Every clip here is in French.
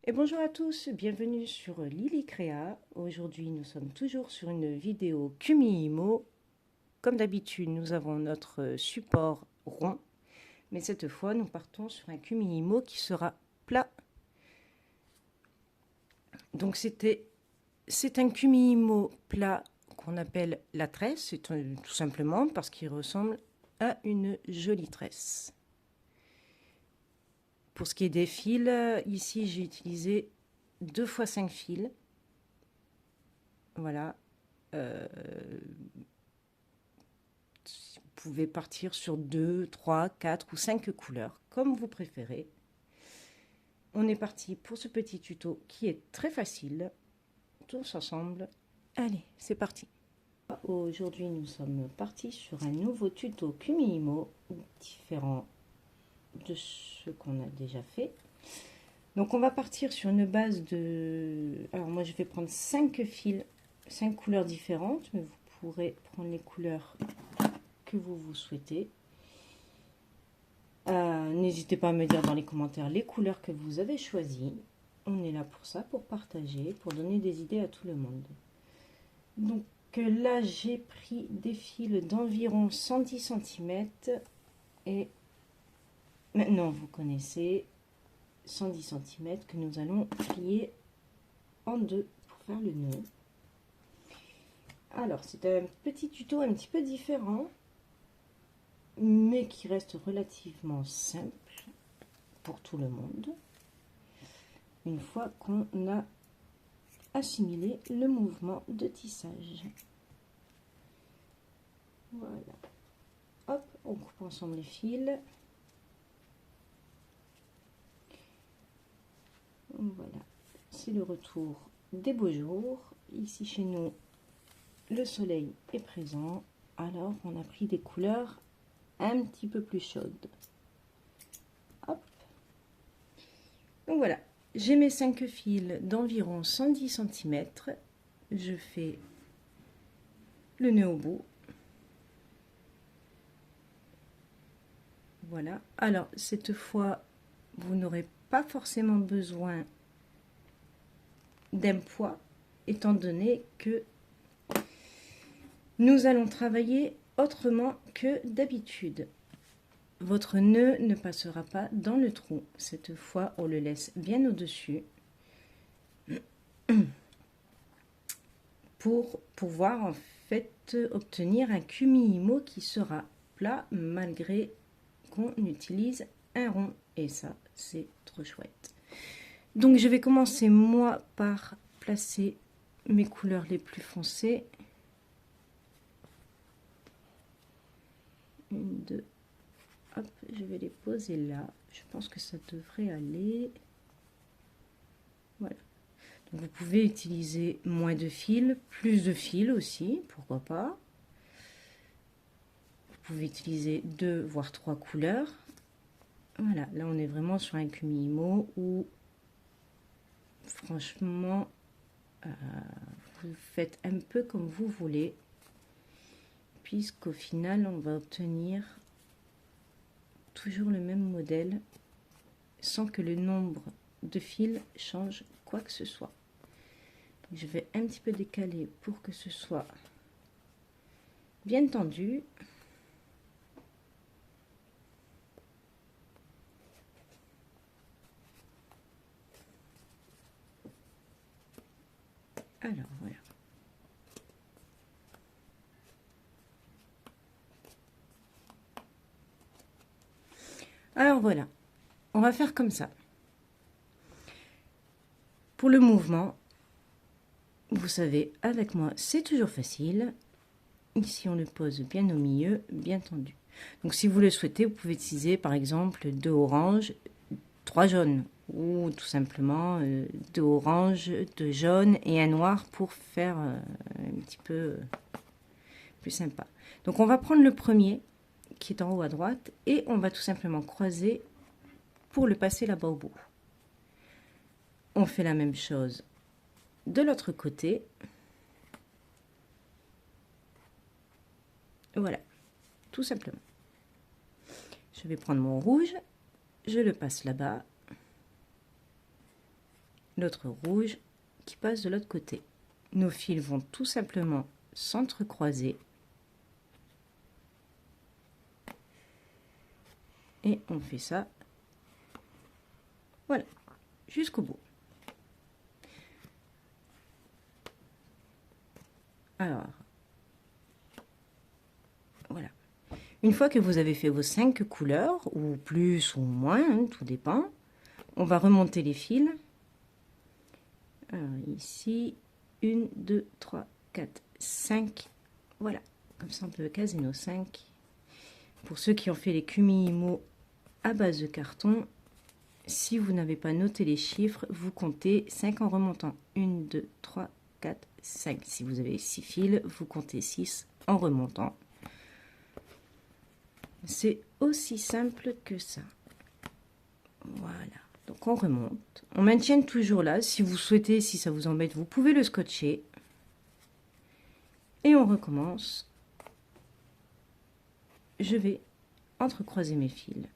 Et bonjour à tous, bienvenue sur Lily Créa. Aujourd'hui, nous sommes toujours sur une vidéo Kumihimo. Comme d'habitude, nous avons notre support rond, mais cette fois, nous partons sur un Kumihimo qui sera plat. Donc c'est un Kumihimo plat qu'on appelle la tresse, c'est tout simplement parce qu'il ressemble à une jolie tresse. Pour ce qui est des fils, ici j'ai utilisé 2 fois 5 fils. Voilà. Vous pouvez partir sur 2, 3, 4 ou 5 couleurs, comme vous préférez. On est parti pour ce petit tuto qui est très facile. Tous ensemble. Allez, c'est parti. Aujourd'hui, nous sommes partis sur un nouveau tuto Kumihimo, différent de ce qu'on a déjà fait. Donc, on va partir sur une base de... Alors, moi, je vais prendre 5 fils, 5 couleurs différentes, mais vous pourrez prendre les couleurs que vous souhaitez. N'hésitez pas à me dire dans les commentaires les couleurs que vous avez choisies. On est là pour ça, pour partager, pour donner des idées à tout le monde. Donc là, j'ai pris des fils d'environ 110 cm. Et maintenant, vous connaissez 110 cm que nous allons plier en deux pour faire le nœud. Alors, c'est un petit tuto un petit peu différent, mais qui reste relativement simple pour tout le monde, une fois qu'on a assimilé le mouvement de tissage. Voilà. Hop, on coupe ensemble les fils. Voilà, c'est le retour des beaux jours. Ici chez nous, le soleil est présent, alors on a pris des couleurs un petit peu plus chaudes. Hop. Donc voilà, j'ai mes 5 fils d'environ 110 cm. Je fais le nœud au bout. Voilà. Alors, cette fois, vous n'aurez pas forcément besoin d'un poids, étant donné que nous allons travailler autrement que d'habitude. Votre nœud ne passera pas dans le trou. Cette fois, on le laisse bien au-dessus pour pouvoir en fait obtenir un Kumihimo qui sera plat malgré qu'on utilise un rond. Et ça, c'est trop chouette. Donc, je vais commencer moi par placer mes couleurs les plus foncées. 1, 2, hop, je vais les poser là. Je pense que ça devrait aller. Voilà. Donc vous pouvez utiliser moins de fils, plus de fils aussi, pourquoi pas. Vous pouvez utiliser 2 voire 3 couleurs. Voilà, là on est vraiment sur un Kumihimo où franchement vous faites un peu comme vous voulez, puisqu'au final on va obtenir toujours le même modèle sans que le nombre de fils change quoi que ce soit. Donc, je vais un petit peu décaler pour que ce soit bien tendu. Alors voilà. Alors voilà, on va faire comme ça. Pour le mouvement, vous savez, avec moi, c'est toujours facile. Ici, on le pose bien au milieu, bien tendu. Donc, si vous le souhaitez, vous pouvez utiliser, par exemple, 2 oranges, 3 jaunes. Ou tout simplement 2 oranges, 2 jaunes et un noir pour faire un petit peu plus sympa. Donc, on va prendre le premier, qui est en haut à droite, et on va tout simplement croiser pour le passer là-bas au bout. On fait la même chose de l'autre côté. Voilà, tout simplement. Je vais prendre mon rouge, je le passe là-bas. l'autre rouge qui passe de l'autre côté. Nos fils vont tout simplement s'entrecroiser. Et on fait ça, voilà, jusqu'au bout. Alors, voilà. Une fois que vous avez fait vos 5 couleurs, ou plus ou moins, hein, tout dépend, on va remonter les fils. Alors ici, 1, 2, 3, 4, 5. Voilà, comme ça on peut caser nos 5. Pour ceux qui ont fait les Kumihimo à base de carton, si vous n'avez pas noté les chiffres, vous comptez 5 en remontant. 1, 2, 3, 4, 5. Si vous avez 6 fils, vous comptez 6 en remontant. C'est aussi simple que ça. Voilà. Donc on remonte. On maintient toujours là. Si vous souhaitez, si ça vous embête, vous pouvez le scotcher. Et on recommence. Je vais entrecroiser mes fils.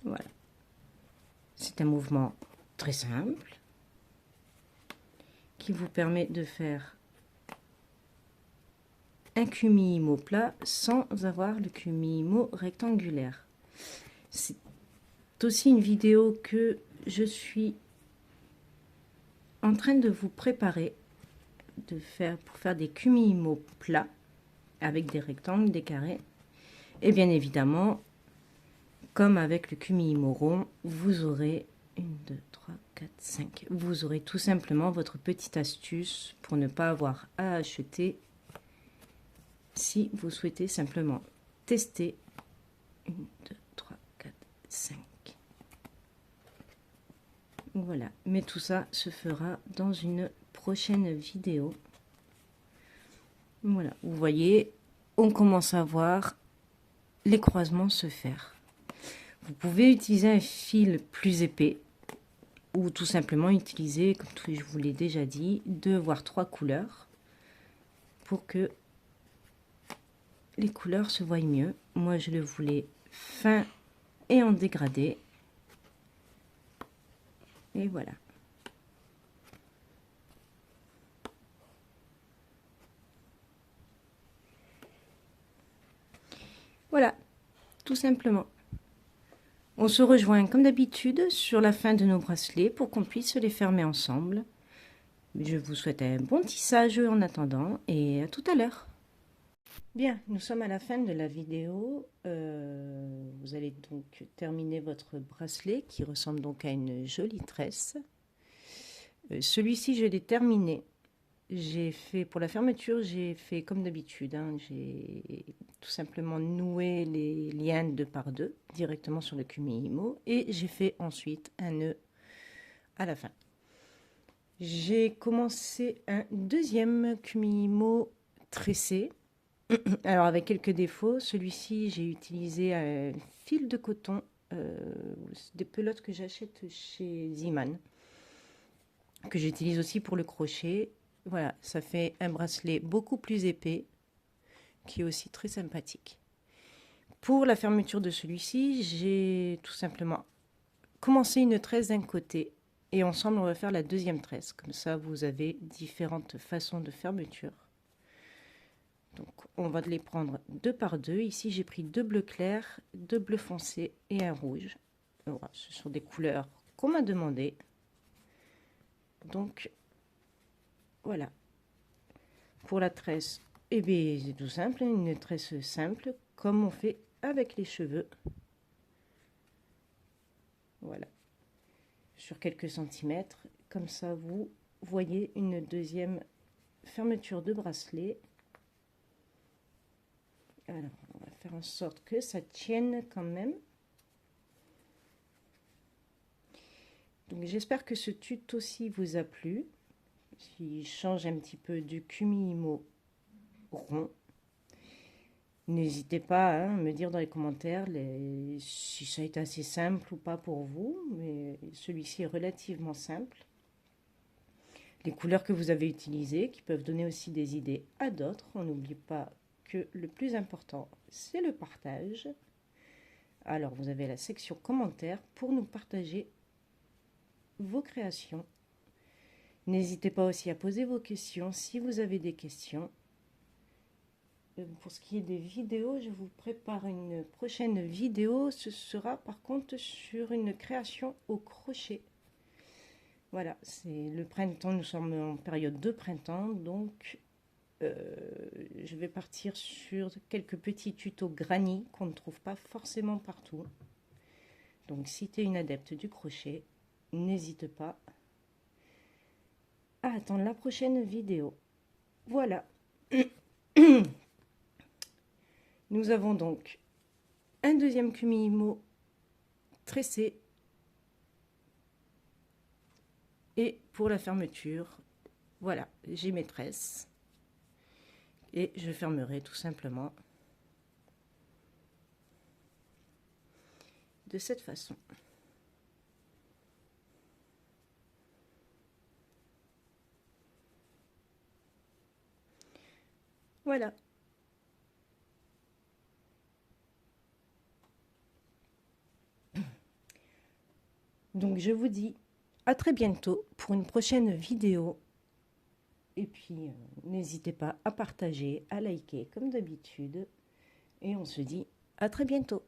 Voilà. C'est un mouvement très simple qui vous permet de faire un Kumihimo plat sans avoir le Kumihimo rectangulaire. C'est aussi une vidéo que je suis en train de vous préparer pour faire des Kumihimo plats avec des rectangles, des carrés. Et bien évidemment, comme avec le Kumihimo rond, vous aurez 1, 2, 3, 4, 5. Vous aurez tout simplement votre petite astuce pour ne pas avoir à acheter si vous souhaitez simplement tester. 1, 2, 3, 4, 5. Voilà, mais tout ça se fera dans une prochaine vidéo. Voilà, vous voyez, on commence à voir les croisements se faire. Vous pouvez utiliser un fil plus épais ou tout simplement utiliser, comme je vous l'ai déjà dit, 2 voire 3 couleurs pour que les couleurs se voient mieux. Moi, je le voulais fin et en dégradé. Et voilà. Voilà, tout simplement. On se rejoint comme d'habitude sur la fin de nos bracelets pour qu'on puisse les fermer ensemble. Je vous souhaite un bon tissage en attendant et à tout à l'heure. Bien, nous sommes à la fin de la vidéo. Vous allez donc terminer votre bracelet qui ressemble donc à une jolie tresse. Celui-ci, je l'ai terminé. J'ai fait, pour la fermeture, j'ai fait comme d'habitude. Hein, j'ai tout simplement noué les liens 2 par 2 directement sur le Kumihimo et j'ai fait ensuite un nœud à la fin. J'ai commencé un deuxième Kumihimo tressé. Alors avec quelques défauts, celui-ci j'ai utilisé un fil de coton, des pelotes que j'achète chez Ziman, que j'utilise aussi pour le crochet. Voilà, ça fait un bracelet beaucoup plus épais, qui est aussi très sympathique. Pour la fermeture de celui-ci, j'ai tout simplement commencé une tresse d'un côté, et ensemble on va faire la deuxième tresse. Comme ça, vous avez différentes façons de fermeture. Donc, on va les prendre 2 par 2. Ici, j'ai pris 2 bleus clairs, 2 bleus foncés et un rouge. Voilà, ce sont des couleurs qu'on m'a demandé. Donc, voilà. Pour la tresse, eh bien, c'est tout simple, une tresse simple, comme on fait avec les cheveux. Voilà. Sur quelques centimètres. Comme ça, vous voyez une deuxième fermeture de bracelet. Alors, on va faire en sorte que ça tienne quand même. Donc, j'espère que ce tuto-ci vous a plu. Il change un petit peu du Kumihimo rond. N'hésitez pas à me dire dans les commentaires si ça a été assez simple ou pas pour vous. Mais celui-ci est relativement simple. Les couleurs que vous avez utilisées qui peuvent donner aussi des idées à d'autres. On n'oublie pas que le plus important, c'est le partage. Alors, vous avez la section commentaires pour nous partager vos créations. N'hésitez pas aussi à poser vos questions si vous avez des questions. Pour ce qui est des vidéos, je vous prépare une prochaine vidéo. Ce sera par contre sur une création au crochet. Voilà, c'est le printemps, nous sommes en période de printemps, donc je vais partir sur quelques petits tutos granny qu'on ne trouve pas forcément partout. Donc si tu es une adepte du crochet, n'hésite pas à attendre la prochaine vidéo. Voilà. Nous avons donc un deuxième cumulimo tressé. Et pour la fermeture, voilà, j'ai mes tresses. Et je fermerai tout simplement de cette façon. Voilà. Donc je vous dis à très bientôt pour une prochaine vidéo. Et puis n'hésitez pas à partager, à liker comme d'habitude. Et on se dit à très bientôt.